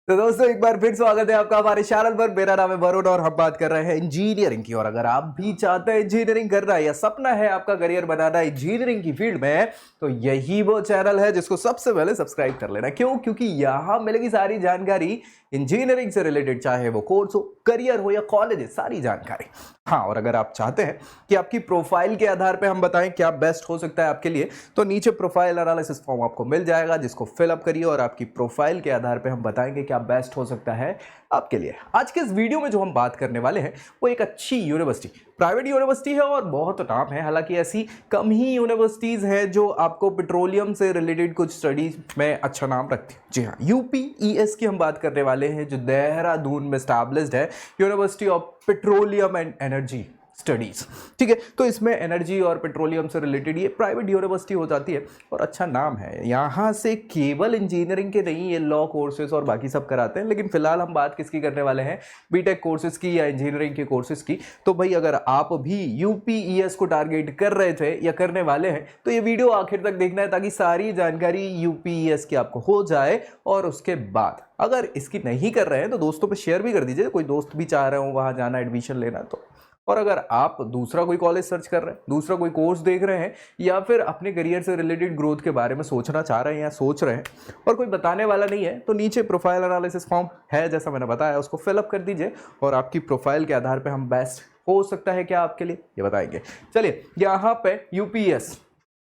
तो दोस्तों एक बार फिर स्वागत है आपका हमारे चैनल पर। मेरा नाम है वरुण और हम बात कर रहे हैं इंजीनियरिंग की। और अगर आप भी चाहते हैं इंजीनियरिंग करना या सपना है आपका करियर बनाना इंजीनियरिंग की फील्ड में, तो यही वो चैनल है जिसको सबसे पहले सब्सक्राइब कर लेना। क्यों? क्योंकि यहां मिलेगी सारी जानकारी इंजीनियरिंग से रिलेटेड, चाहे वो कोर्स हो, करियर हो या कॉलेज, सारी जानकारी। हाँ, और अगर आप चाहते हैं कि आपकी प्रोफाइल के आधार पे हम बताएं क्या बेस्ट हो सकता है आपके लिए, तो नीचे प्रोफाइल एनालिसिस फॉर्म आपको मिल जाएगा, जिसको फिलअप करिए और आपकी प्रोफाइल के आधार पे हम बताएंगे क्या बेस्ट हो सकता है आपके लिए। आज के इस वीडियो में जो हम बात करने वाले हैं वो एक अच्छी यूनिवर्सिटी, प्राइवेट यूनिवर्सिटी है और बहुत नाम है। हालांकि ऐसी कम ही यूनिवर्सिटीज हैं जो आपको पेट्रोलियम से रिलेटेड कुछ स्टडीज में अच्छा नाम रखती है। जी हाँ, यूपीईएस की हम बात करने वाले हैं, जो देहरादून में स्टैब्लिश्ड है, university of petroleum and energy studies. ठीक है, तो इसमें एनर्जी और पेट्रोलियम से रिलेटेड ये प्राइवेट यूनिवर्सिटी हो जाती है और अच्छा नाम है। यहाँ से केवल इंजीनियरिंग के नहीं, ये लॉ कोर्सेज और बाकी सब कराते हैं। लेकिन फिलहाल हम बात किसकी करने वाले हैं? बीटेक कोर्सेज की या इंजीनियरिंग के कोर्सेज की। तो भाई अगर आप भी यूपीईएस को टारगेट कर रहे थे या करने वाले हैं, तो ये वीडियो आखिर तक देखना है ताकि सारी जानकारी यूपीईएस की आपको हो जाए। और उसके बाद अगर इसकी नहीं कर रहे हैं तो दोस्तों पे शेयर भी कर दीजिए, कोई दोस्त भी चाह रहे हो वहां जाना, एडमिशन लेना। तो और अगर आप दूसरा कोई कॉलेज सर्च कर रहे हैं, दूसरा कोई कोर्स देख रहे हैं, या फिर अपने करियर से रिलेटेड ग्रोथ के बारे में सोचना चाह रहे हैं या सोच रहे हैं और कोई बताने वाला नहीं है, तो नीचे प्रोफाइल एनालिसिस फॉर्म है, जैसा मैंने बताया, उसको फिलअप कर दीजिए और आपकी प्रोफाइल के आधार पर हम बेस्ट हो सकता है क्या आपके लिए ये बताएंगे। चलिए, यहाँ पे यूपीएस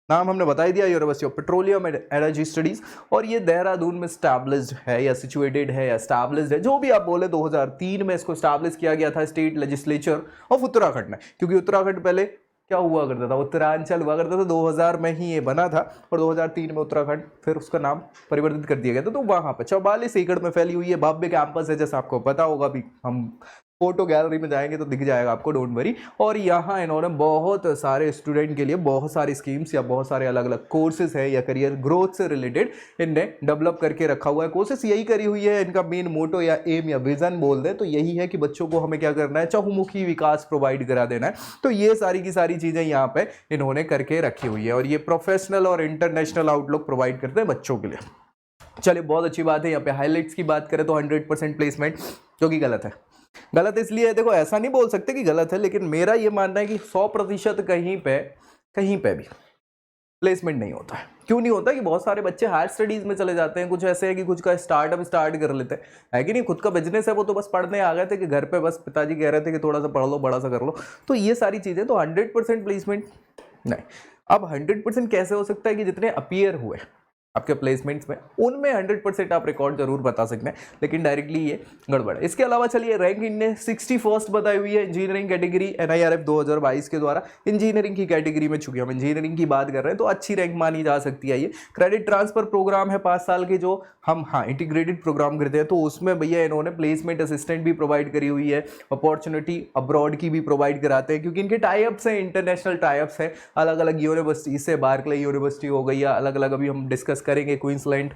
नाम हमने बता ही दिया, university of petroleum and energy studies, और ये देहरादून में स्टैब्लिश्ड है या सिचुएटेड है या स्टैब्लिश्ड है, जो भी आप बोले। 2003 में इसको स्टैब्लिश किया गया था स्टेट लेजिस्लेचर ऑफ उत्तराखंड में, क्योंकि उत्तराखंड पहले क्या हुआ करता था, उत्तरांचल हुआ करता था। 2000 में ही ये बना था और 2003 में उत्तराखंड फिर उसका नाम परिवर्तित कर दिया गया था। तो वहां पर 44 एकड़ में फैली हुई है, भव्य कैंपस है, जैसा आपको पता होगा। भी हम फोटो गैलरी में जाएंगे तो दिख जाएगा आपको, डोंट वरी। और यहाँ इन्होंने बहुत सारे स्टूडेंट के लिए बहुत सारी स्कीम्स या बहुत सारे अलग अलग कोर्सेज है या करियर ग्रोथ से रिलेटेड इनने डेवलप करके रखा हुआ है। कोर्सेज यही करी हुई है, इनका मेन मोटो या एम या विजन बोल दे तो यही है कि बच्चों को हमें क्या करना है, चहुमुखी विकास प्रोवाइड करा देना है। तो ये सारी की सारी चीजें यहाँ पे इन्होंने करके रखी हुई है और ये प्रोफेशनल और इंटरनेशनल आउटलुक प्रोवाइड करते हैं बच्चों के लिए। चलिए, बहुत अच्छी बात है। यहाँ पे हाईलाइट्स की बात करें तो 100% प्लेसमेंट, जो कि गलत है। गलत इसलिए है, देखो ऐसा नहीं बोल सकते कि गलत है, लेकिन मेरा ये मानना है कि 100% कहीं पे भी प्लेसमेंट नहीं होता है। क्यों नहीं होता? कि बहुत सारे बच्चे हायर स्टडीज में चले जाते हैं। कुछ ऐसे है कि कुछ का स्टार्टअप स्टार्ट कर लेते हैं, है कि नहीं, खुद का बिजनेस है, वो तो बस पढ़ने आ गए थे कि घर पे बस पिताजी कह रहे थे कि थोड़ा सा पढ़ लो, बड़ा सा कर लो। तो ये सारी चीजें, तो 100% प्लेसमेंट नहीं। अब 100% कैसे हो सकता है कि जितने अपीयर हुए आपके प्लेसमेंट्स में, उनमें 100% आप रिकॉर्ड जरूर बता सकते हैं, लेकिन डायरेक्टली ये गड़बड़ है। इसके अलावा चलिए, रैंक इनने 61st बताई हुई है इंजीनियरिंग कैटेगरी NIRF 2022 के द्वारा। इंजीनियरिंग की कैटेगरी में, चूंकि हम इंजीनियरिंग की बात कर रहे हैं, तो अच्छी रैंक मानी जा सकती है। ये क्रेडिट ट्रांसफर प्रोग्राम है 5 साल के, जो हम इंटीग्रेटेड प्रोग्राम करते हैं, तो उसमें भैया इन्होंने प्लेसमेंट असिस्टेंट भी प्रोवाइड करी हुई है, अपॉर्चुनिटी अब्रॉड की भी प्रोवाइड कराते हैं, क्योंकि इनके टाइप्स हैं, इंटरनेशनल टाइप्स हैं अलग अलग यूनिवर्सिटी से। बार्कले यूनिवर्सिटी हो गई या अलग अलग, अभी हम डिस्कस करेंगे, क्वींसलैंड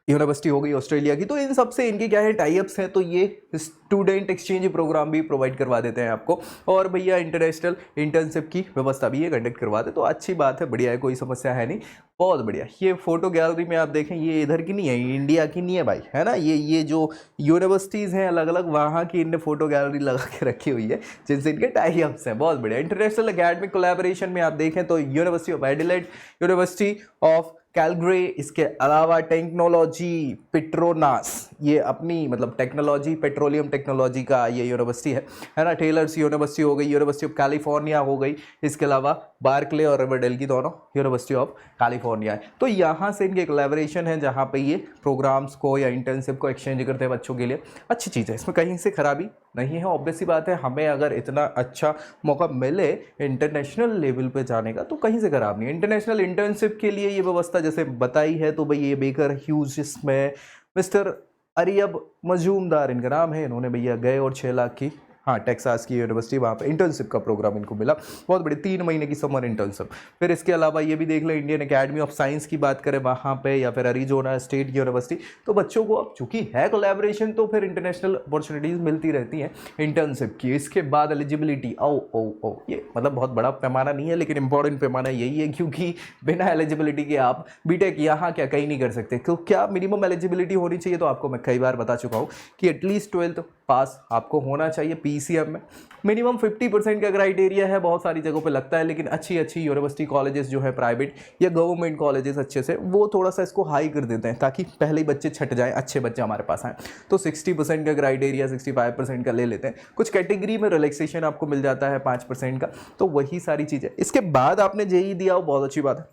यूनिवर्सिटी हो गई ऑस्ट्रेलिया की। तो इन सब से इनके क्या है, टाइप्स हैं। तो ये स्टूडेंट एक्सचेंज प्रोग्राम भी प्रोवाइड करवा देते हैं आपको, और भैया इंटरनेशनल इंटर्नशिप की व्यवस्था भी ये कंडक्ट करवाते। तो अच्छी बात है, बढ़िया है, कोई समस्या है नहीं, बहुत बढ़िया। ये फोटो गैलरी में आप देखें, ये इधर की नहीं है, इंडिया की नहीं है भाई, है ना। ये जो यूनिवर्सिटीज़ हैं अलग अलग, वहाँ की इनने फोटो गैलरी लगा के रखी हुई है, जिनसे इनके टाइप्स हैं, बहुत बढ़िया। इंटरनेशनल एकेडमिक कोलैबोरेशन में आप देखें तो university of Adelaide, university of Calgary, इसके अलावा टेक्नोलॉजी पेट्रोनास, ये अपनी मतलब टेक्नोलॉजी, पेट्रोलियम टेक्नोलॉजी का ये यूनिवर्सिटी है ना। टेलर्स यूनिवर्सिटी हो गई, यूनिवर्सिटी ऑफ कैलिफोर्निया हो गई, इसके अलावा बार्कले और रिवरडेल की दोनों यूनिवर्सिटी ऑफ कैलिफोर्निया है। तो यहाँ से इनके कोलैबोरेशन है, जहाँ पे ये प्रोग्राम्स को या इंटर्नशिप को एक्सचेंज करते हैं बच्चों के लिए। अच्छी चीज़ है, इसमें कहीं से खराबी नहीं है। ऑब्वियस सी बात है, हमें अगर इतना अच्छा मौका मिले इंटरनेशनल लेवल पे जाने का, तो कहीं से खराब नहीं है। इंटरनेशनल इंटर्नशिप के लिए ये व्यवस्था जैसे बताई है, तो भाई ये बेकर ह्यूज में मिस्टर अरियब मजूमदार इनका नाम है, इन्होंने भैया गए और 6 लाख की हाँ टेक्सास की यूनिवर्सिटी, वहाँ पे इंटर्नशिप का प्रोग्राम इनको मिला, बहुत बड़ी 3 महीने की समर इंटर्नशिप। फिर इसके अलावा ये भी देख लें इंडियन एकेडमी ऑफ साइंस की बात करें वहाँ पे, या फिर अरीजोना स्टेट यूनिवर्सिटी। तो बच्चों को अब चूंकि है कोलैबोरेशन तो फिर इंटरनेशनल अपॉर्चुनिटीज़ मिलती रहती हैं इंटर्नशिप की। इसके बाद एलिजिबिलिटी, ओ ये मतलब बहुत बड़ा पैमाना नहीं है लेकिन इंपॉर्टेंट पैमाना यही है, क्योंकि बिना एलिजिबिलिटी के आप बीटेक यहाँ क्या कहीं नहीं कर सकते। तो क्या मिनिमम एलिजिबिलिटी होनी चाहिए, तो आपको मैं कई बार बता चुका हूँ कि एटलीस्ट 12th पास आपको होना चाहिए पीसीएम में। मिनिमम 50% का क्राइटेरिया है, बहुत सारी जगहों पे लगता है, लेकिन अच्छी अच्छी यूनिवर्सिटी कॉलेजेस जो है प्राइवेट या गवर्नमेंट कॉलेजेस अच्छे से, वो थोड़ा सा इसको हाई कर देते हैं ताकि पहले ही बच्चे छट जाएं, अच्छे बच्चे हमारे पास आए। तो 60% का क्राइटेरिया 65% का ले लेते हैं। कुछ कैटेगरी में रिलैक्सेशन आपको मिल जाता है 5% का। तो वही सारी चीज़ें। इसके बाद आपने जेईई दिया, वो बहुत अच्छी बात है।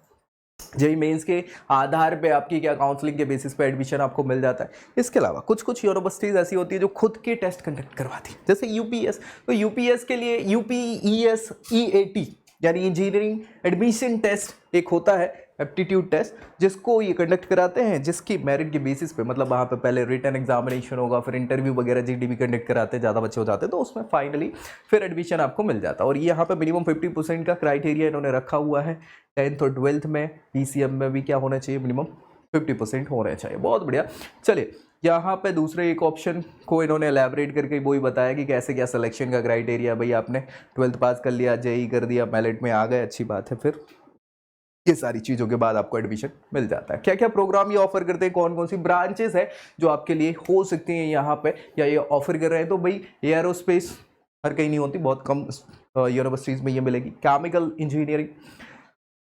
जेईई मेंस के आधार पे आपकी क्या काउंसलिंग के बेसिस पे एडमिशन आपको मिल जाता है। इसके अलावा कुछ कुछ यूनिवर्सिटीज़ ऐसी होती है जो खुद के टेस्ट कंडक्ट करवाती है, जैसे यूपीएस। तो यूपीएस के लिए यूपीईएस ईएटी यानी इंजीनियरिंग एडमिशन टेस्ट एक होता है, एप्टीट्यूड टेस्ट, जिसको ये कंडक्ट कराते हैं, जिसकी मेरिट के बेसिस पे, मतलब वहाँ पे पहले रिटन एग्जामिनेशन होगा, फिर इंटरव्यू वगैरह जीडी कंडक्ट कराते हैं, ज़्यादा बच्चे हो जाते हैं तो उसमें फाइनली फिर एडमिशन आपको मिल जाता है। और यहाँ पे मिनिमम 50% का क्राइटेरिया इन्होंने रखा हुआ है। 10th और 12th में पीसीएम में भी क्या होना चाहिए, मिनिमम 50% होना चाहिए। बहुत बढ़िया। चलिए यहाँ पे दूसरे एक ऑप्शन को इन्होंने एलैबोरेट करके वही बताया कि कैसे क्या सिलेक्शन का क्राइटेरिया। भाई आपने 12th पास कर लिया, जेईई कर दिया, मेरिट में आ गए, अच्छी बात है, फिर ये सारी चीज़ों के बाद आपको एडमिशन मिल जाता है। क्या क्या प्रोग्राम ये ऑफर करते हैं, कौन कौन सी ब्रांचेस है जो आपके लिए हो सकती हैं यहाँ पे या ये ऑफर कर रहे हैं। तो भाई एयरोस्पेस हर कहीं नहीं होती, बहुत कम यूनिवर्सिटीज़ में ये मिलेगी। केमिकल इंजीनियरिंग,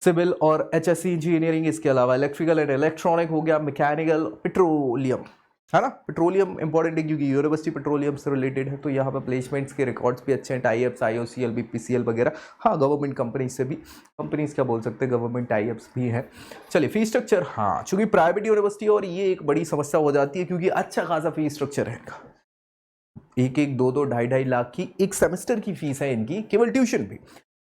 सिविल और एचएससी इंजीनियरिंग, इसके अलावा इलेक्ट्रिकल एंड इलेक्ट्रॉनिक हो गया, मैकेनिकल, पेट्रोलियम, है ना। पेट्रोलियम इंपॉर्टेंट है क्योंकि यूनिवर्सिटी पेट्रोलियम से रिलेटेड है, तो यहाँ पे प्लेसमेंट्स के रिकॉर्ड्स भी अच्छे हैं, टाई-अप्स, आईओसीएल, बीपीसीएल वगैरह। हाँ गवर्नमेंट कंपनीज से भी, कंपनीज क्या बोल सकते हैं, गवर्नमेंट टाई-अप्स भी हैं। चलिए फी स्ट्रक्चर, हाँ चूंकि प्राइवेट यूनिवर्सिटी और ये एक बड़ी समस्या हो जाती है क्योंकि अच्छा खासा फी स्ट्रक्चर है इनका। 1-1, 2-2, 2.5 लाख की एक सेमेस्टर की फीस है इनकी, केवल ट्यूशन भी।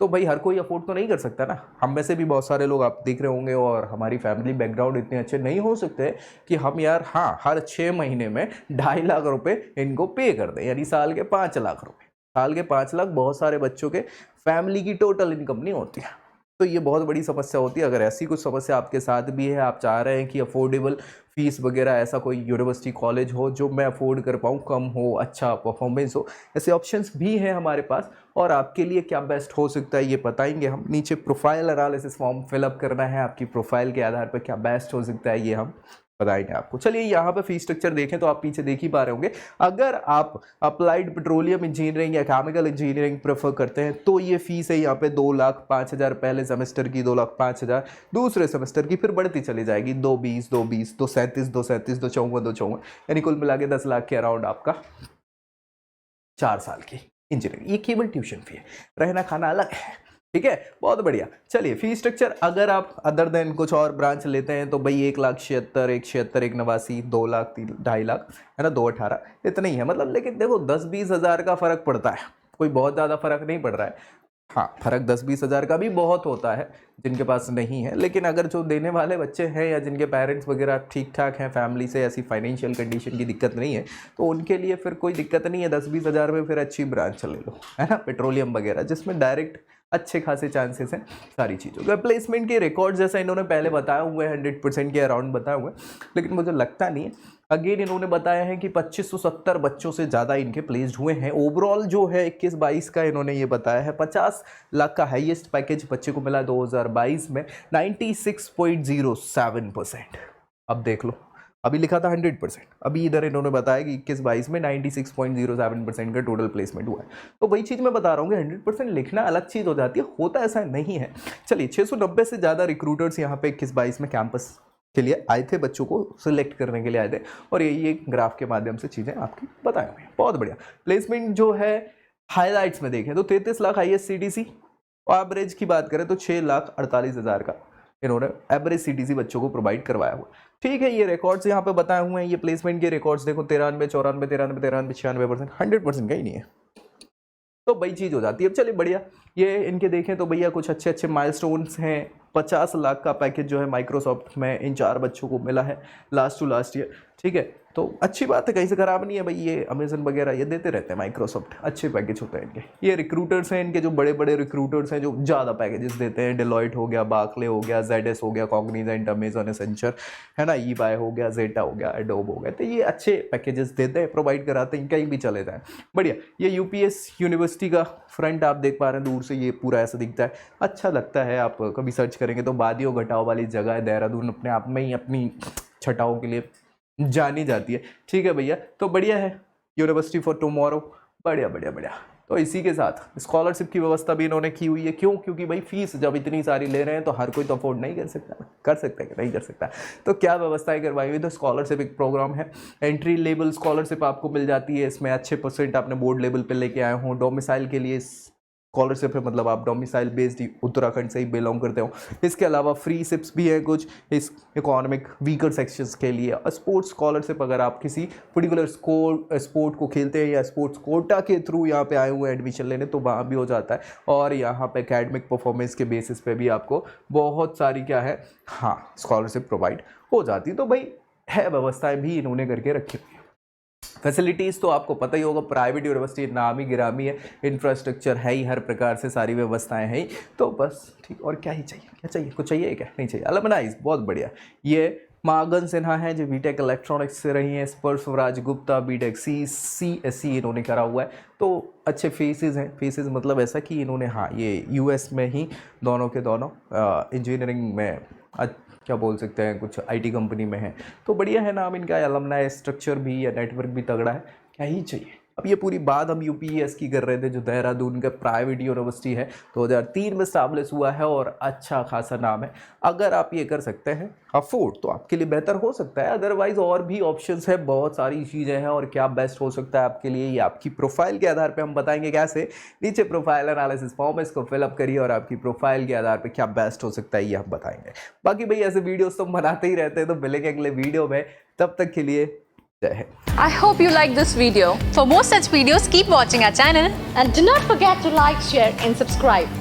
तो भाई हर कोई अफोर्ड तो नहीं कर सकता ना। हम में से भी बहुत सारे लोग आप देख रहे होंगे और हमारी फैमिली बैकग्राउंड इतने अच्छे नहीं हो सकते कि हम यार हाँ हर 6 महीने में 2.5 लाख रुपए इनको पे कर दें, यानी साल के 5 लाख रुपए। साल के 5 लाख बहुत सारे बच्चों के फैमिली की टोटल इनकम नहीं होती है। तो ये बहुत बड़ी समस्या होती है। अगर ऐसी कुछ समस्या आपके साथ भी है, आप चाह रहे हैं कि अफोर्डेबल फीस वगैरह ऐसा कोई यूनिवर्सिटी कॉलेज हो जो मैं अफोर्ड कर पाऊँ, कम हो, अच्छा परफॉर्मेंस हो, ऐसे ऑप्शंस भी हैं हमारे पास। और आपके लिए क्या बेस्ट हो सकता है ये बताएंगे हम। नीचे प्रोफाइल एनालिसिस फॉर्म फिलअप करना है, आपकी प्रोफाइल के आधार पर क्या बेस्ट हो सकता है ये हम बताएंगे आपको। चलिए यहाँ पे फी स्ट्रक्चर देखें तो आप पीछे देख ही पा रहे होंगे। अगर आप अप्लाइड पेट्रोलियम इंजीनियरिंग या केमिकल इंजीनियरिंग प्रेफर करते हैं तो ये फीस है यहाँ पे 2,05,000 पहले सेमेस्टर की, 2,05,000 दूसरे सेमेस्टर की, फिर बढ़ती चली जाएगी 2,20,000, 2,20,000, 2,37,000, 2,37,000, 2,54,000, 2,54,000, यानी कुल मिला के 10 लाख के अराउंड आपका 4 साल की इंजीनियरिंग। ये केवल ट्यूशन फी है, रहना खाना अलग है। ठीक है, बहुत बढ़िया। चलिए फी स्ट्रक्चर अगर आप अदर देन कुछ और ब्रांच लेते हैं तो भाई 1,76,000, 1,76,000, 1,89,000, 2 लाख, 2.5 लाख, है ना, 2,18,000, इतना ही है मतलब। लेकिन देखो 10-20 हज़ार का फ़र्क पड़ता है, कोई बहुत ज़्यादा फर्क नहीं पड़ रहा है। हाँ फर्क 10-20 हज़ार का भी बहुत होता है जिनके पास नहीं है, लेकिन अगर जो देने वाले बच्चे हैं या जिनके पेरेंट्स वगैरह ठीक ठाक हैं, फैमिली से ऐसी फाइनेंशियल कंडीशन की दिक्कत नहीं है, तो उनके लिए फिर कोई दिक्कत नहीं है। 10-20 हज़ार में फिर अच्छी ब्रांच ले लो, है ना, पेट्रोलियम वगैरह, जिसमें डायरेक्ट अच्छे खासे चांसेस हैं सारी चीज़ों का। प्लेसमेंट के रिकॉर्ड जैसा इन्होंने पहले बताया हुआ है 100% के अराउंड बताया हुआ है, लेकिन मुझे लगता नहीं है। अगेन इन्होंने बताया है कि 2570 बच्चों से ज़्यादा इनके प्लेस्ड हुए हैं। ओवरऑल जो है 21-22 का इन्होंने ये बताया है, 50 लाख का हाईएस्ट पैकेज बच्चे को मिला 2022 में, 96.07%। अब देख लो, अभी लिखा था 100%, अभी इधर इन्होंने बताया कि 21-22 में 96.07% का टोटल प्लेसमेंट हुआ है। तो वही चीज़ मैं बता रहा हूँ कि 100% लिखना अलग चीज़ हो जाती है, होता ऐसा नहीं है। चलिए 690 से ज़्यादा रिक्रूटर्स यहाँ पे 21-22 में कैंपस के लिए आए थे, बच्चों को सिलेक्ट करने के लिए आए थे, और ये ग्राफ के माध्यम से चीज़ें आपकी बताई हुई हैं। बहुत बढ़िया। प्लेसमेंट जो है हाईलाइट्स में देखें तो 33 लाख हाईएस्ट सीटीसी, और एवरेज की बात करें तो 6,48,000 का इन्होंने एवरेज सीटीसी बच्चों को प्रोवाइड करवाया हुआ। ठीक है, ये रिकॉर्ड्स यहाँ पे बताए हुए हैं। ये प्लेसमेंट के रिकॉर्ड्स देखो 93, 94, 93, 96%, 100% का ही नहीं है, तो वही चीज़ हो जाती है। अब चलिए बढ़िया, ये इनके देखें तो भैया कुछ अच्छे अच्छे माइलस्टोन्स हैं। 50 लाख का पैकेज जो है माइक्रोसॉफ्ट में इन 4 बच्चों को मिला है लास्ट टू लास्ट ईयर। ठीक है, तो अच्छी बात है, कहीं से ख़राब नहीं है भाई। ये अमेजन वगैरह ये देते रहते हैं, माइक्रोसॉफ्ट अच्छे पैकेज होते हैं इनके। ये रिक्रूटर्स हैं इनके, जो बड़े बड़े रिक्रूटर्स हैं जो ज़्यादा पैकेजेस देते हैं। डेलॉयट हो गया, बार्कले हो गया, ZS हो गया, कॉग्निजेंट, अमेजन, एसेंचर है ना, EY हो गया, जेटा हो गया, एडोब हो गया। तो ये अच्छे पैकेजेस देते हैं, प्रोवाइड कराते हैं, कहीं भी चले जाएँ, बढ़िया। ये UPS यूनिवर्सिटी का फ्रंट आप देख पा रहे हैं दूर से, ये पूरा ऐसा दिखता है, अच्छा लगता है। आप कभी सर्च करेंगे तो वादियों घटाओ वाली जगह है देहरादून, अपने आप में ही अपनी छटाओं के लिए जानी जाती है। ठीक है भैया, तो बढ़िया है, यूनिवर्सिटी फॉर टुमारो, बढ़िया बढ़िया बढ़िया। तो इसी के साथ स्कॉलरशिप की व्यवस्था भी इन्होंने की हुई है। क्यों? क्योंकि भाई फीस जब इतनी सारी ले रहे हैं तो हर कोई तो अफोर्ड नहीं कर सकता, कर सकता है कि नहीं कर सकता। तो क्या व्यवस्थाएं करवाई हुई? तो स्कॉलरशिप एक प्रोग्राम है, एंट्री लेवल स्कॉलरशिप आपको मिल जाती है। इसमें अच्छे परसेंट आपने बोर्ड लेवल पे लेके आए हों, डोमिसाइल के लिए स्कॉलरशिप है, मतलब आप डोमिसाइल बेस्ड उत्तराखंड से ही बिलोंग करते हो। इसके अलावा फ्री सिप्स भी हैं कुछ इस इकोनॉमिक वीकर सेक्शंस के लिए। स्पोर्ट्स स्कॉलरशिप, अगर आप किसी पर्टिकुलर स्पोर्ट को खेलते हैं या स्पोर्ट्स कोटा के थ्रू यहाँ पे आए हुए हैं एडमिशन लेने, तो वहाँ भी हो जाता है। और यहाँ पे एकेडमिक परफॉर्मेंस के बेसिस पे भी आपको बहुत सारी क्या है, हाँ, स्कॉलरशिप प्रोवाइड हो जाती है। तो भाई है, व्यवस्थाएँ भी इन्होंने करके रखी हुई है। फैसिलिटीज़ तो आपको पता ही होगा, प्राइवेट यूनिवर्सिटी नामी गिरामी है, इंफ्रास्ट्रक्चर है ही, हर प्रकार से सारी व्यवस्थाएं हैं ही। तो बस ठीक, और क्या ही चाहिए, क्या चाहिए, कुछ चाहिए क्या? नहीं चाहिए। अलमनाइज बहुत बढ़िया। ये मागन सिन्हा है जो बीटेक इलेक्ट्रॉनिक्स से रही हैं, स्पर्श स्वराज गुप्ता बीटेक CSE इन्होंने करा हुआ है। तो अच्छे फेसेस हैं, फेसेस मतलब ऐसा कि इन्होंने, हाँ, ये US में ही दोनों के दोनों इंजीनियरिंग में क्या बोल सकते हैं, कुछ IT कंपनी में है। तो बढ़िया है नाम इनका, अलमनाई स्ट्रक्चर भी या नेटवर्क भी तगड़ा है, क्या ही चाहिए। अब ये पूरी बात हम UPES की कर रहे थे, जो देहरादून का प्राइवेट यूनिवर्सिटी है, 2003 में स्टैब्लिश हुआ है और अच्छा खासा नाम है। अगर आप ये कर सकते हैं अफोर्ड तो आपके लिए बेहतर हो सकता है, अदरवाइज और भी ऑप्शंस है, बहुत सारी चीज़ें हैं। और क्या बेस्ट हो सकता है आपके लिए, ये आपकी प्रोफाइल के आधार पे हम बताएंगे कैसे। नीचे प्रोफाइल एनालिसिस फॉर्म है, इसको फिलअप करिए और आपकी प्रोफाइल के आधार पे क्या बेस्ट हो सकता है ये हम बताएंगे। बाकी भाई ऐसे वीडियोस तो हम बनाते ही रहते हैं, तो मिलेंगे अगले वीडियो में, तब तक के लिए जय Hind. I hope you like this video. For more such videos, keep watching our channel and do not forget to like, share and subscribe.